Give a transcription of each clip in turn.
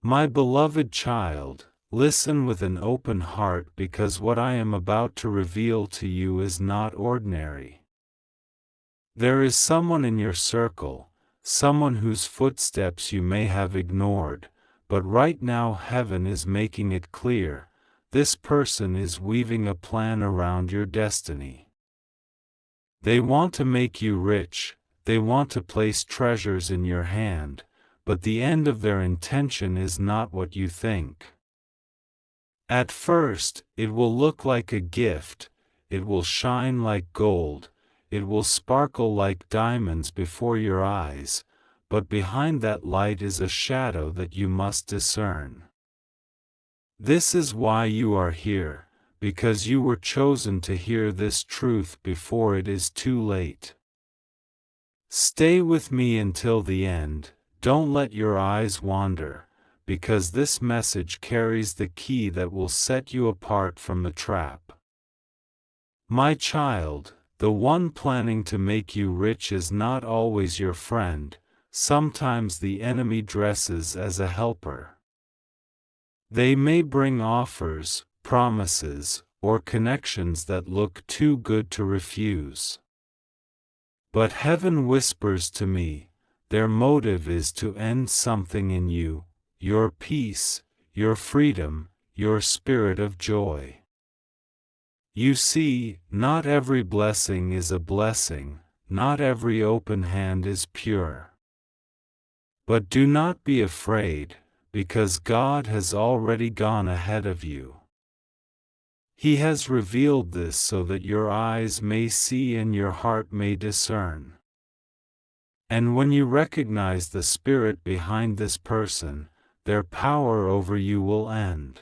My beloved child, listen with an open heart because what I am about to reveal to you is not ordinary. There is someone in your circle, someone whose footsteps you may have ignored, but right now heaven is making it clear. This person is weaving a plan around your destiny. They want to make you rich, they want to place treasures in your hand, but the end of their intention is not what you think. At first, it will look like a gift, it will shine like gold, it will sparkle like diamonds before your eyes, but behind that light is a shadow that you must discern. This is why you are here, because you were chosen to hear this truth before it is too late. Stay with me until the end, don't let your eyes wander, because this message carries the key that will set you apart from the trap. My child, the one planning to make you rich is not always your friend, sometimes the enemy dresses as a helper. They may bring offers, promises, or connections that look too good to refuse. But heaven whispers to me, their motive is to end something in you, your peace, your freedom, your spirit of joy. You see, not every blessing is a blessing, not every open hand is pure. But do not be afraid, because God has already gone ahead of you. He has revealed this so that your eyes may see and your heart may discern. And when you recognize the spirit behind this person, their power over you will end.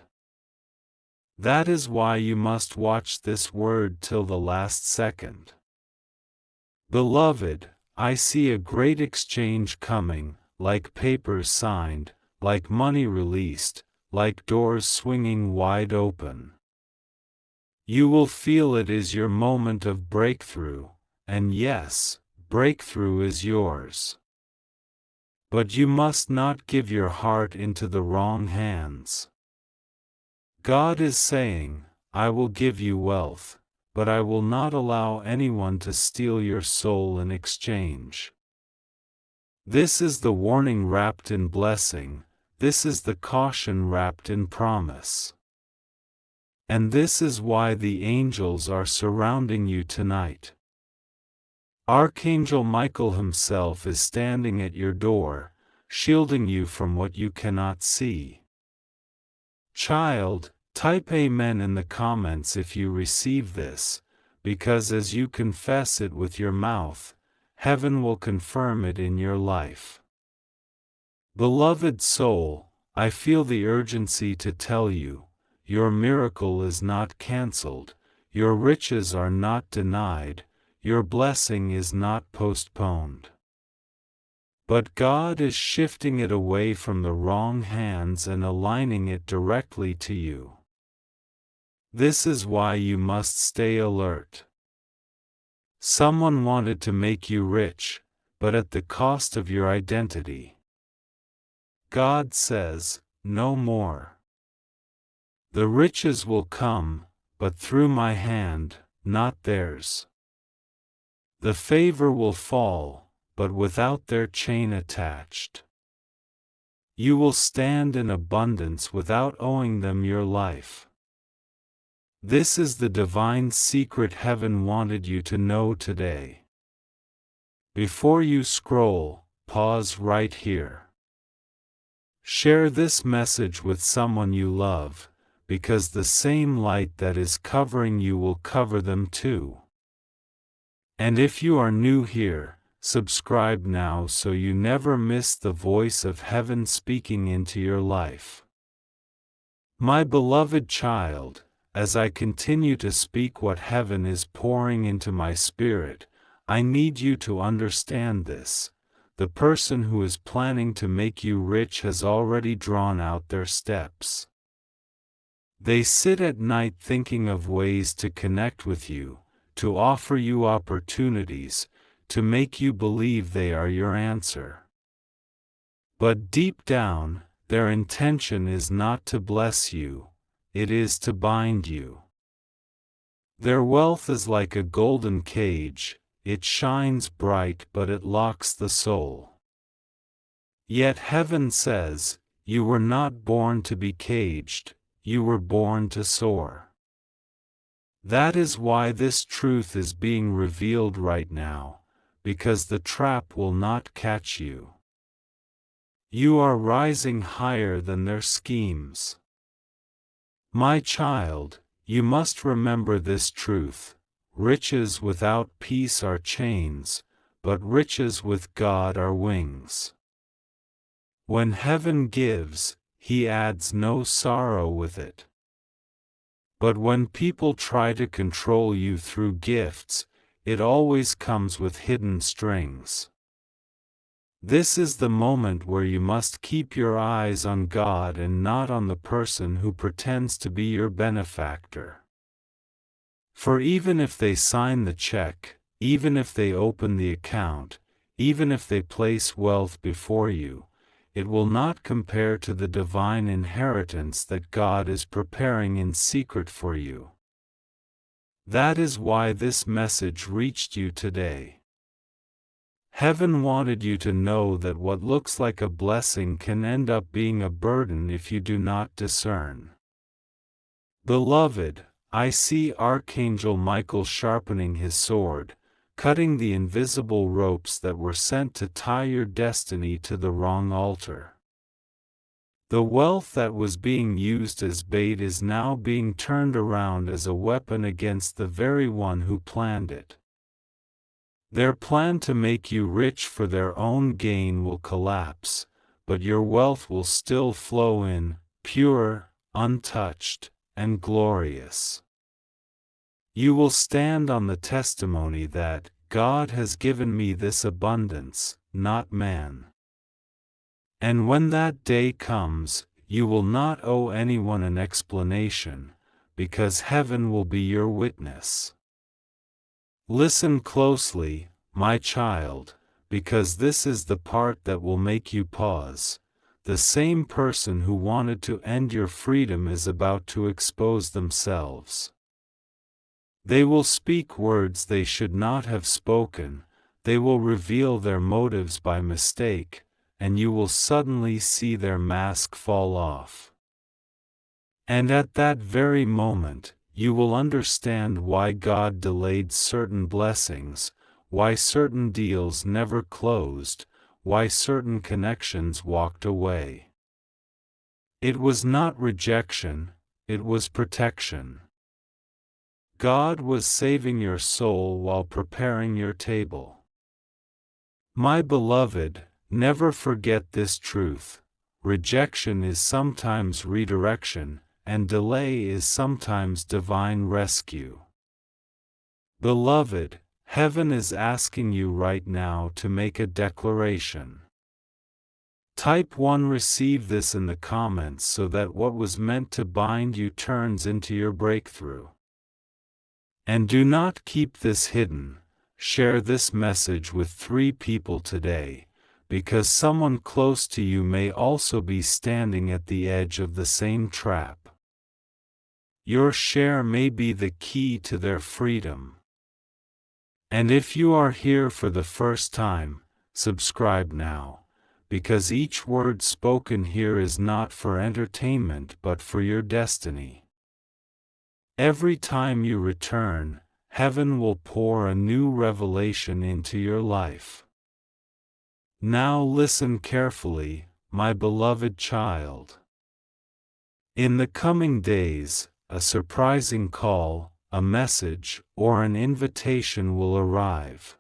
That is why you must watch this word till the last second. Beloved, I see a great exchange coming, like papers signed, like money released, like doors swinging wide open. You will feel it is your moment of breakthrough, and yes, breakthrough is yours. But you must not give your heart into the wrong hands. God is saying, I will give you wealth, but I will not allow anyone to steal your soul in exchange. This is the warning wrapped in blessing, this is the caution wrapped in promise. And this is why the angels are surrounding you tonight. Archangel Michael himself is standing at your door, shielding you from what you cannot see. Child, type Amen in the comments if you receive this, because as you confess it with your mouth, heaven will confirm it in your life. Beloved soul, I feel the urgency to tell you, your miracle is not cancelled, your riches are not denied, your blessing is not postponed. But God is shifting it away from the wrong hands and aligning it directly to you. This is why you must stay alert. Someone wanted to make you rich, but at the cost of your identity. God says, no more. The riches will come, but through my hand, not theirs. The favor will fall, but without their chain attached. You will stand in abundance without owing them your life. This is the divine secret heaven wanted you to know today. Before you scroll, pause right here. Share this message with someone you love, because the same light that is covering you will cover them too. And if you are new here, subscribe now so you never miss the voice of heaven speaking into your life. My beloved child, as I continue to speak what heaven is pouring into my spirit, I need you to understand this. The person who is planning to make you rich has already drawn out their steps. They sit at night thinking of ways to connect with you, to offer you opportunities, to make you believe they are your answer. But deep down, their intention is not to bless you, it is to bind you. Their wealth is like a golden cage, it shines bright but it locks the soul. Yet heaven says, you were not born to be caged, you were born to soar. That is why this truth is being revealed right now, because the trap will not catch you. You are rising higher than their schemes. My child, you must remember this truth: riches without peace are chains, but riches with God are wings. When heaven gives, He adds no sorrow with it. But when people try to control you through gifts, it always comes with hidden strings. This is the moment where you must keep your eyes on God and not on the person who pretends to be your benefactor. For even if they sign the check, even if they open the account, even if they place wealth before you, it will not compare to the divine inheritance that God is preparing in secret for you. That is why this message reached you today. Heaven wanted you to know that what looks like a blessing can end up being a burden if you do not discern. Beloved, I see Archangel Michael sharpening his sword, cutting the invisible ropes that were sent to tie your destiny to the wrong altar. The wealth that was being used as bait is now being turned around as a weapon against the very one who planned it. Their plan to make you rich for their own gain will collapse, but your wealth will still flow in, pure, untouched, and glorious. You will stand on the testimony that, God has given me this abundance, not man. And when that day comes, you will not owe anyone an explanation, because heaven will be your witness. Listen closely, my child, because this is the part that will make you pause. The same person who wanted to end your freedom is about to expose themselves. They will speak words they should not have spoken, they will reveal their motives by mistake, and you will suddenly see their mask fall off. And at that very moment, you will understand why God delayed certain blessings, why certain deals never closed, why certain connections walked away. It was not rejection, it was protection. God was saving your soul while preparing your table. My beloved, never forget this truth: rejection is sometimes redirection, and delay is sometimes divine rescue. Beloved, heaven is asking you right now to make a declaration. Type 1, receive this in the comments so that what was meant to bind you turns into your breakthrough. And do not keep this hidden, share this message with 3 people today, because someone close to you may also be standing at the edge of the same trap. Your share may be the key to their freedom. And if you are here for the first time, subscribe now, because each word spoken here is not for entertainment but for your destiny. Every time you return, heaven will pour a new revelation into your life. Now listen carefully, my beloved child. In the coming days, a surprising call, a message, or an invitation will arrive.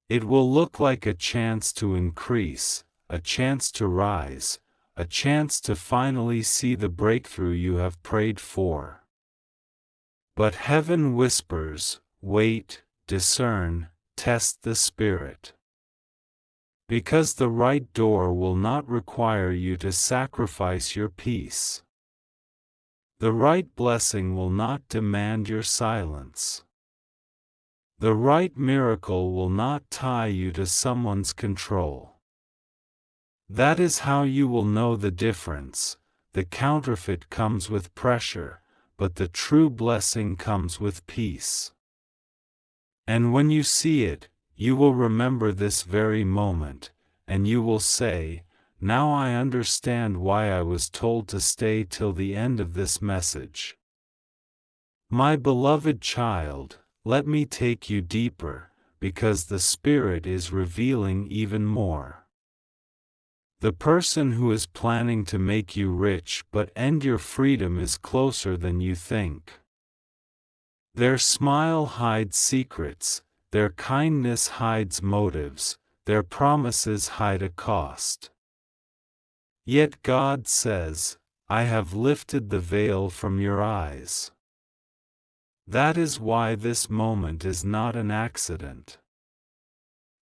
It will look like a chance to increase, a chance to rise, a chance to finally see the breakthrough you have prayed for. But heaven whispers, wait, discern, test the spirit. Because the right door will not require you to sacrifice your peace. The right blessing will not demand your silence. The right miracle will not tie you to someone's control. That is how you will know the difference. The counterfeit comes with pressure, but the true blessing comes with peace. And when you see it, you will remember this very moment, and you will say, "Now I understand why I was told to stay till the end of this message." My beloved child, let me take you deeper, because the Spirit is revealing even more. The person who is planning to make you rich but end your freedom is closer than you think. Their smile hides secrets, their kindness hides motives, their promises hide a cost. Yet God says, "I have lifted the veil from your eyes." That is why this moment is not an accident.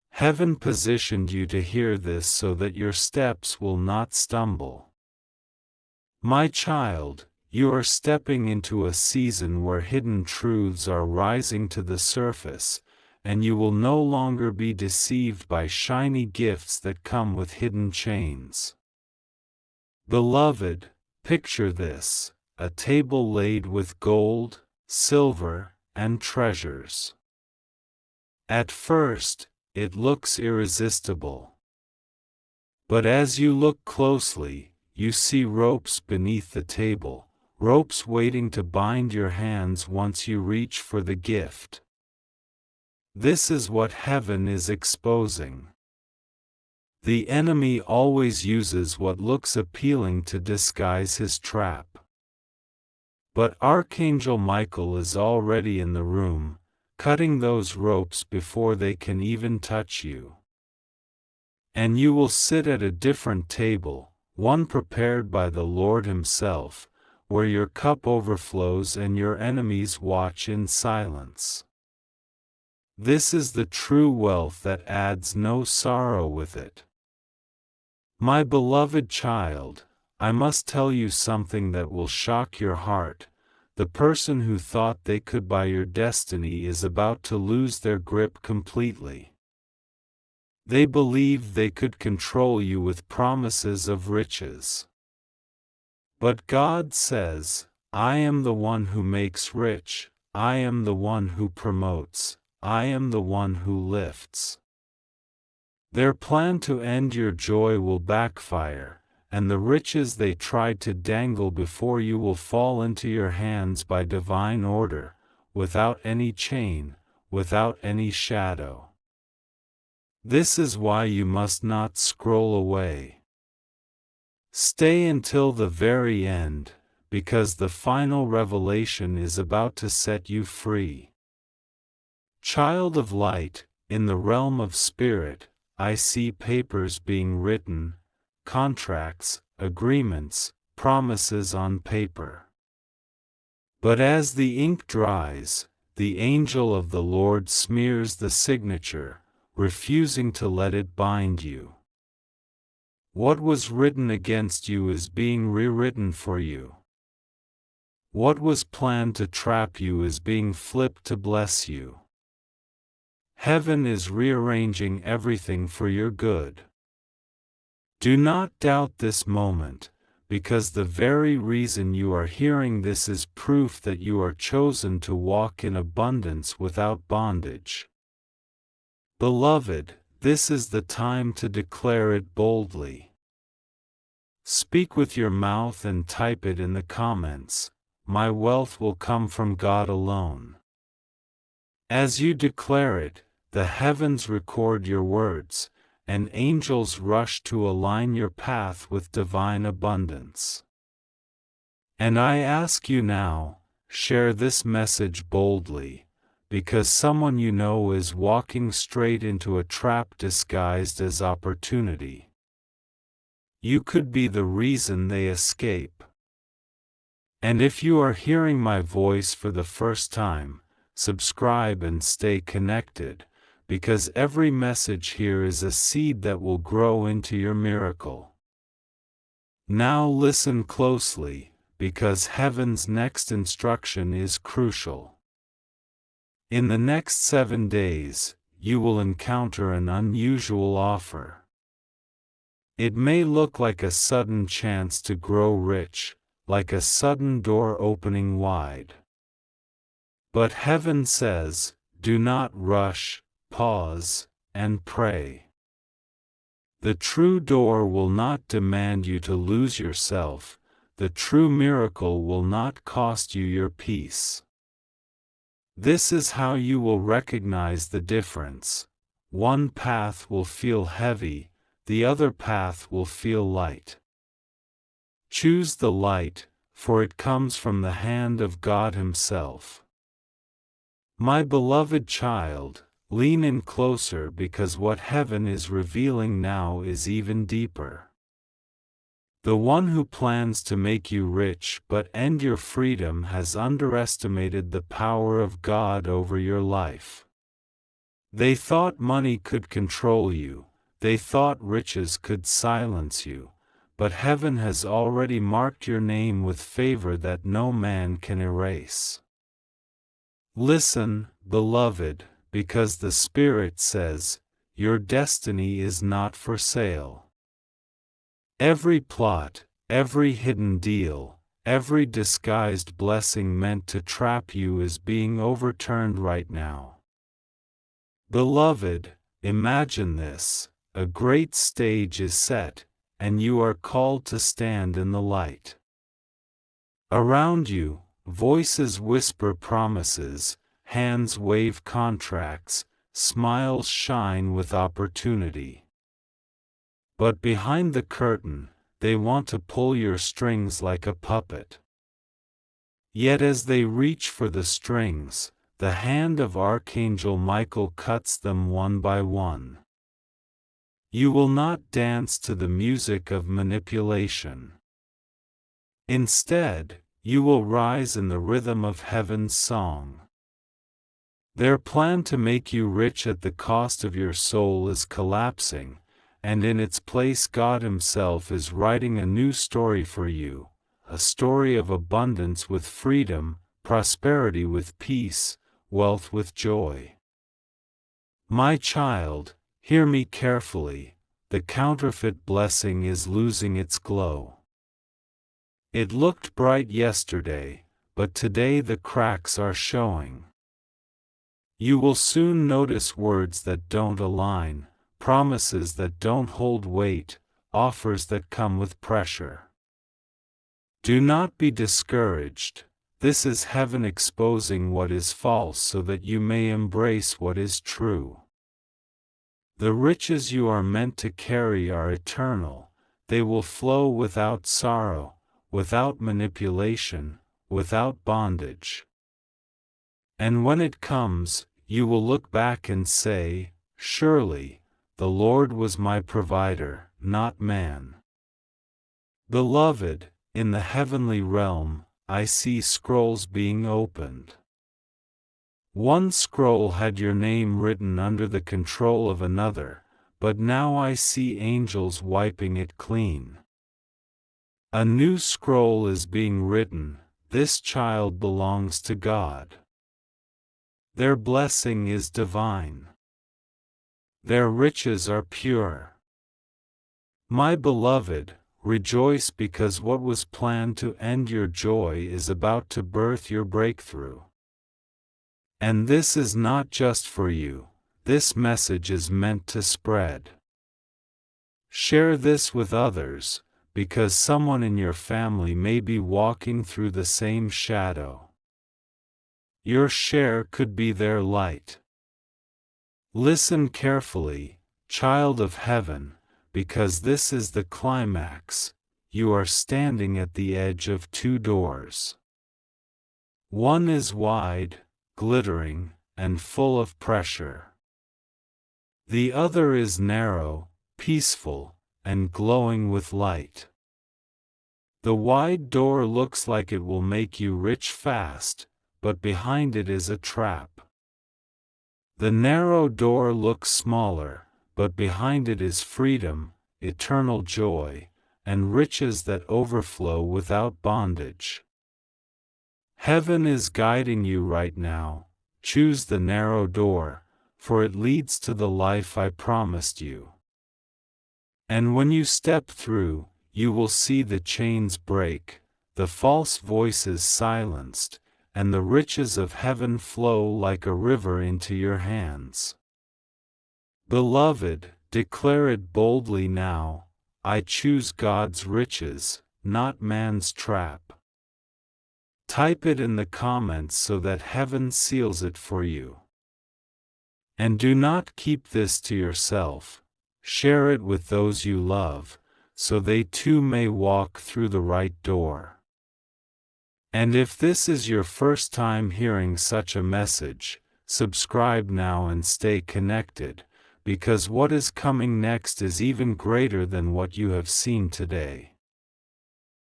Heaven positioned you to hear this so that your steps will not stumble. My child, you are stepping into a season where hidden truths are rising to the surface, and you will no longer be deceived by shiny gifts that come with hidden chains. Beloved, picture this: a table laid with gold, silver, and treasures. At first, it looks irresistible. But as you look closely, you see ropes beneath the table, ropes waiting to bind your hands once you reach for the gift. This is what heaven is exposing. The enemy always uses what looks appealing to disguise his trap. But Archangel Michael is already in the room, cutting those ropes before they can even touch you. And you will sit at a different table, one prepared by the Lord Himself, where your cup overflows and your enemies watch in silence. This is the true wealth that adds no sorrow with it. My beloved child, I must tell you something that will shock your heart. The person who thought they could buy your destiny is about to lose their grip completely. They believed they could control you with promises of riches. But God says, "I am the one who makes rich, I am the one who promotes, I am the one who lifts." Their plan to end your joy will backfire, and the riches they tried to dangle before you will fall into your hands by divine order, without any chain, without any shadow. This is why you must not scroll away. Stay until the very end, because the final revelation is about to set you free. Child of light, in the realm of spirit, I see papers being written, contracts, agreements, promises on paper. But as the ink dries, the angel of the Lord smears the signature, refusing to let it bind you. What was written against you is being rewritten for you. What was planned to trap you is being flipped to bless you. Heaven is rearranging everything for your good. Do not doubt this moment, because the very reason you are hearing this is proof that you are chosen to walk in abundance without bondage. Beloved, this is the time to declare it boldly. Speak with your mouth and type it in the comments. My wealth will come from God alone. As you declare it, the heavens record your words, and angels rush to align your path with divine abundance. And I ask you now, share this message boldly, because someone you know is walking straight into a trap disguised as opportunity. You could be the reason they escape. And if you are hearing my voice for the first time, subscribe and stay connected, because every message here is a seed that will grow into your miracle. Now listen closely, because heaven's next instruction is crucial. In the next 7 days, you will encounter an unusual offer. It may look like a sudden chance to grow rich, like a sudden door opening wide. But heaven says, do not rush, pause, and pray. The true door will not demand you to lose yourself. The true miracle will not cost you your peace. This is how you will recognize the difference. One path will feel heavy, the other path will feel light. Choose the light, for it comes from the hand of God Himself. My beloved child, lean in closer because what heaven is revealing now is even deeper. The one who plans to make you rich but end your freedom has underestimated the power of God over your life. They thought money could control you, they thought riches could silence you, but heaven has already marked your name with favor that no man can erase. Listen, beloved, because the Spirit says, your destiny is not for sale. Every plot, every hidden deal, every disguised blessing meant to trap you is being overturned right now. Beloved, imagine this: a great stage is set, and you are called to stand in the light. Around you, voices whisper promises, hands wave contracts, smiles shine with opportunity. But behind the curtain, they want to pull your strings like a puppet. Yet as they reach for the strings, the hand of Archangel Michael cuts them one by one. You will not dance to the music of manipulation. Instead, you will rise in the rhythm of heaven's song. Their plan to make you rich at the cost of your soul is collapsing, and in its place God Himself is writing a new story for you, a story of abundance with freedom, prosperity with peace, wealth with joy. My child, hear me carefully, the counterfeit blessing is losing its glow. It looked bright yesterday, but today the cracks are showing. You will soon notice words that don't align, promises that don't hold weight, offers that come with pressure. Do not be discouraged. This is heaven exposing what is false so that you may embrace what is true. The riches you are meant to carry are eternal. They will flow without sorrow, without manipulation, without bondage. And when it comes, you will look back and say, surely, the Lord was my provider, not man. Beloved, in the heavenly realm, I see scrolls being opened. One scroll had your name written under the control of another, but now I see angels wiping it clean. A new scroll is being written. This child belongs to God. Their blessing is divine. Their riches are pure. My beloved, rejoice because what was planned to end your joy is about to birth your breakthrough. And this is not just for you, this message is meant to spread. Share this with others, because someone in your family may be walking through the same shadow. Your share could be their light. Listen carefully, child of heaven, because this is the climax. You are standing at the edge of two doors. One is wide, glittering, and full of pressure. The other is narrow, peaceful, and glowing with light. The wide door looks like it will make you rich fast, but behind it is a trap. The narrow door looks smaller, but behind it is freedom, eternal joy, and riches that overflow without bondage. Heaven is guiding you right now. Choose the narrow door, for it leads to the life I promised you. And when you step through, you will see the chains break, the false voices silenced, and the riches of heaven flow like a river into your hands. Beloved, declare it boldly now, I choose God's riches, not man's trap. Type it in the comments so that heaven seals it for you. And do not keep this to yourself, share it with those you love, so they too may walk through the right door. And if this is your first time hearing such a message, subscribe now and stay connected, because what is coming next is even greater than what you have seen today.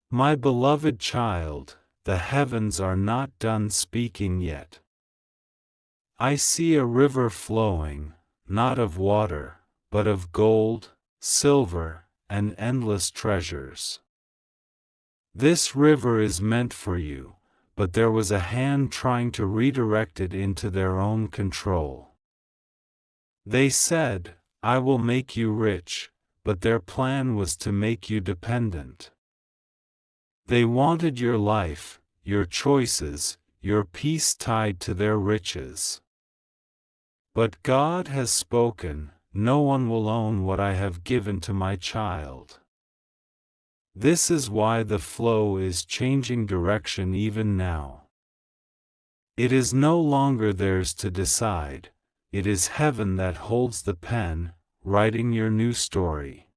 My beloved child, the heavens are not done speaking yet. I see a river flowing, not of water, but of gold, silver, and endless treasures. This river is meant for you, but there was a hand trying to redirect it into their own control. They said, I will make you rich, but their plan was to make you dependent. They wanted your life, your choices, your peace tied to their riches. But God has spoken, no one will own what I have given to my child. This is why the flow is changing direction even now. It is no longer theirs to decide, it is heaven that holds the pen, writing your new story.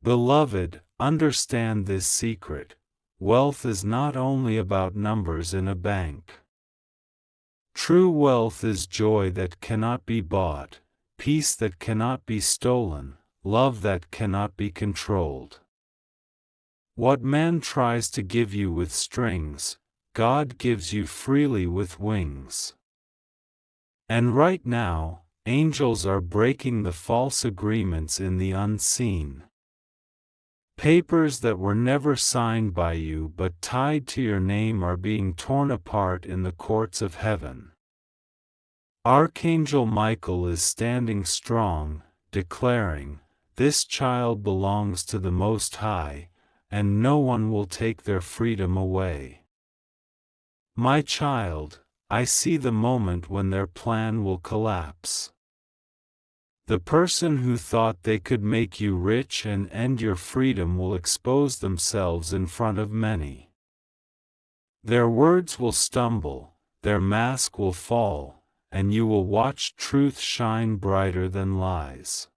Beloved, understand this secret, wealth is not only about numbers in a bank. True wealth is joy that cannot be bought, peace that cannot be stolen, love that cannot be controlled. What man tries to give you with strings, God gives you freely with wings. And right now, angels are breaking the false agreements in the unseen. Papers that were never signed by you but tied to your name are being torn apart in the courts of heaven. Archangel Michael is standing strong, declaring, this child belongs to the Most High, and no one will take their freedom away. My child, I see the moment when their plan will collapse. The person who thought they could make you rich and end your freedom will expose themselves in front of many. Their words will stumble, their mask will fall, and you will watch truth shine brighter than lies.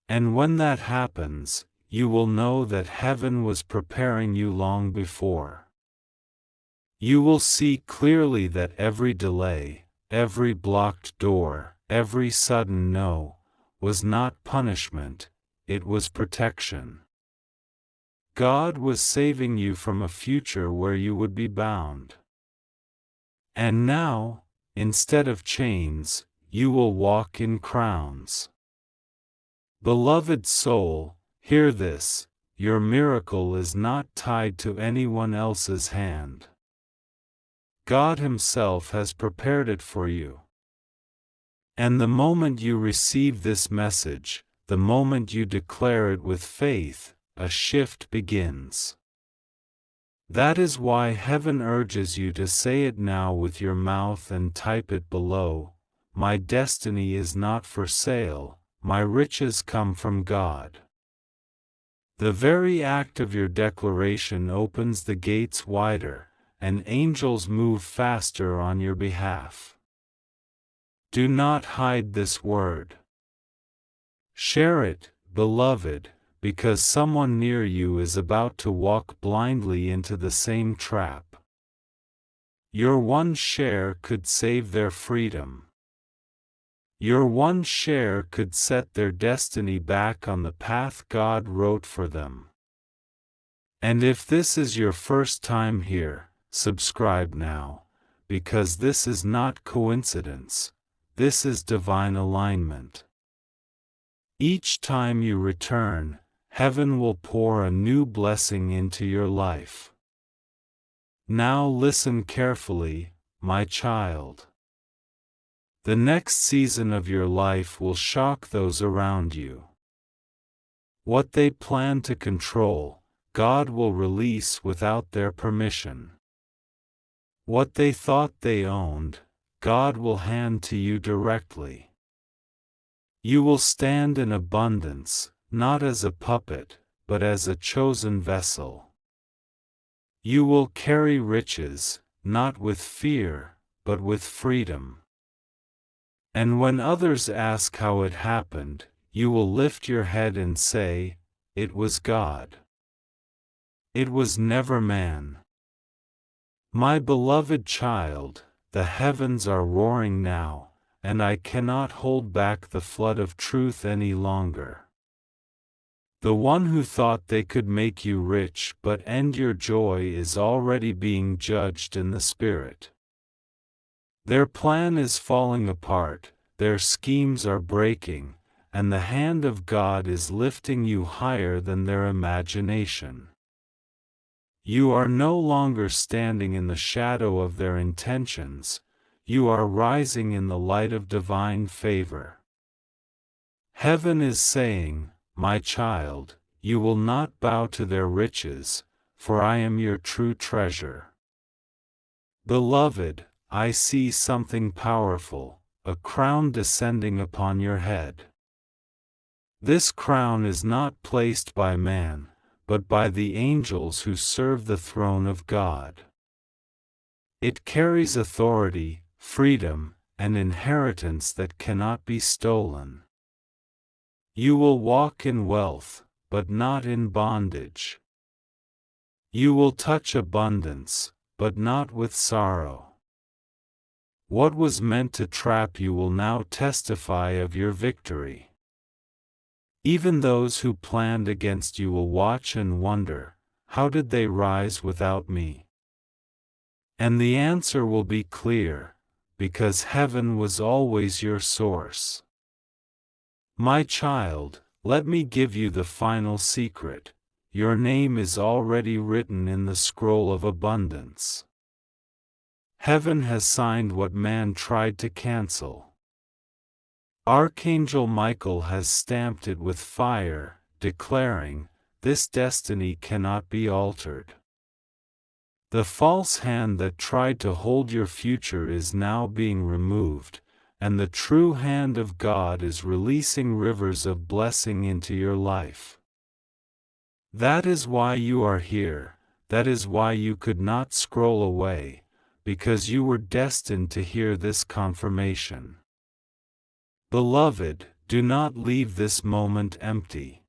And when that happens, you will know that heaven was preparing you long before. You will see clearly that every delay, every blocked door, every sudden no, was not punishment, it was protection. God was saving you from a future where you would be bound. And now, instead of chains, you will walk in crowns. Beloved soul, hear this, your miracle is not tied to anyone else's hand. God Himself has prepared it for you. And the moment you receive this message, the moment you declare it with faith, a shift begins. That is why heaven urges you to say it now with your mouth and type it below, my destiny is not for sale, my riches come from God. The very act of your declaration opens the gates wider, and angels move faster on your behalf. Do not hide this word. Share it, beloved, because someone near you is about to walk blindly into the same trap. Your one share could save their freedom. Your one share could set their destiny back on the path God wrote for them. And if this is your first time here, subscribe now, because this is not coincidence, this is divine alignment. Each time you return, heaven will pour a new blessing into your life. Now listen carefully, my child. The next season of your life will shock those around you. What they plan to control, God will release without their permission. What they thought they owned, God will hand to you directly. You will stand in abundance, not as a puppet, but as a chosen vessel. You will carry riches, not with fear, but with freedom. And when others ask how it happened, you will lift your head and say, "It was God. It was never man." My beloved child, the heavens are roaring now, and I cannot hold back the flood of truth any longer. The one who thought they could make you rich but end your joy is already being judged in the spirit. Their plan is falling apart, their schemes are breaking, and the hand of God is lifting you higher than their imagination. You are no longer standing in the shadow of their intentions, you are rising in the light of divine favor. Heaven is saying, "My child, you will not bow to their riches, for I am your true treasure." Beloved, I see something powerful, a crown descending upon your head. This crown is not placed by man, but by the angels who serve the throne of God. It carries authority, freedom, and inheritance that cannot be stolen. You will walk in wealth, but not in bondage. You will touch abundance, but not with sorrow. What was meant to trap you will now testify of your victory. Even those who planned against you will watch and wonder, "How did they rise without me?" And the answer will be clear, because heaven was always your source. My child, let me give you the final secret. Your name is already written in the scroll of abundance. Heaven has signed what man tried to cancel. Archangel Michael has stamped it with fire, declaring, "This destiny cannot be altered." The false hand that tried to hold your future is now being removed, and the true hand of God is releasing rivers of blessing into your life. That is why you are here, that is why you could not scroll away, because you were destined to hear this confirmation. Beloved, do not leave this moment empty.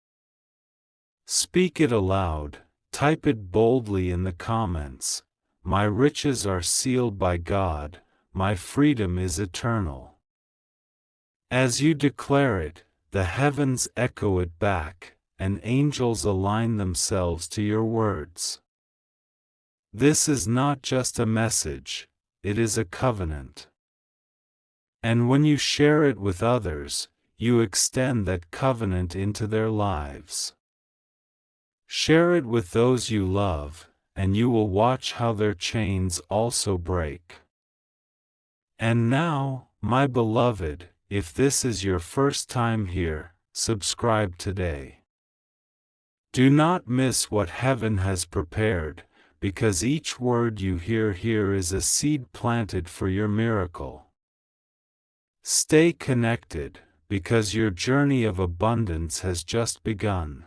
Speak it aloud, type it boldly in the comments. My riches are sealed by God, my freedom is eternal. As you declare it, the heavens echo it back, and angels align themselves to your words. This is not just a message, it is a covenant. And when you share it with others, you extend that covenant into their lives. Share it with those you love, and you will watch how their chains also break. And now, my beloved, if this is your first time here, subscribe today. Do not miss what heaven has prepared, because each word you hear here is a seed planted for your miracle. Stay connected, because your journey of abundance has just begun.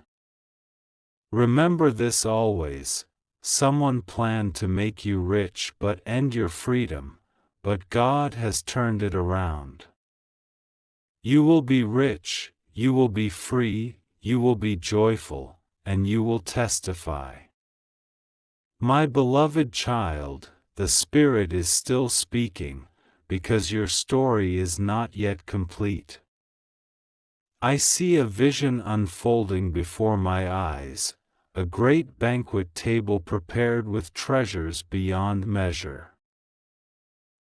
Remember this always: someone planned to make you rich but end your freedom, but God has turned it around. You will be rich, you will be free, you will be joyful, and you will testify. My beloved child, the Spirit is still speaking, because your story is not yet complete. I see a vision unfolding before my eyes, a great banquet table prepared with treasures beyond measure.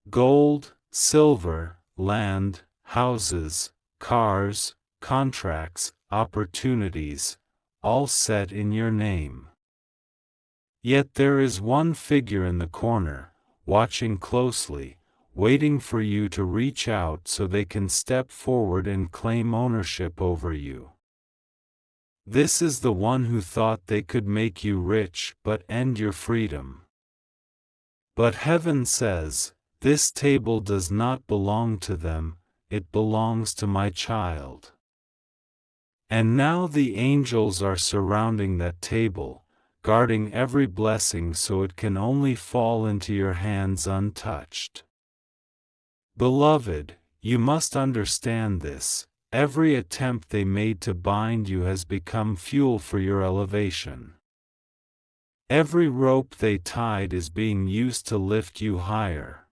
Gold, silver, land, houses, cars, contracts, opportunities, all set in your name. Yet there is one figure in the corner, watching closely, waiting for you to reach out so they can step forward and claim ownership over you. This is the one who thought they could make you rich but end your freedom. But heaven says, this table does not belong to them, it belongs to my child. And now the angels are surrounding that table, guarding every blessing so it can only fall into your hands untouched. Beloved, you must understand this. Every attempt they made to bind you has become fuel for your elevation. Every rope they tied is being used to lift you higher.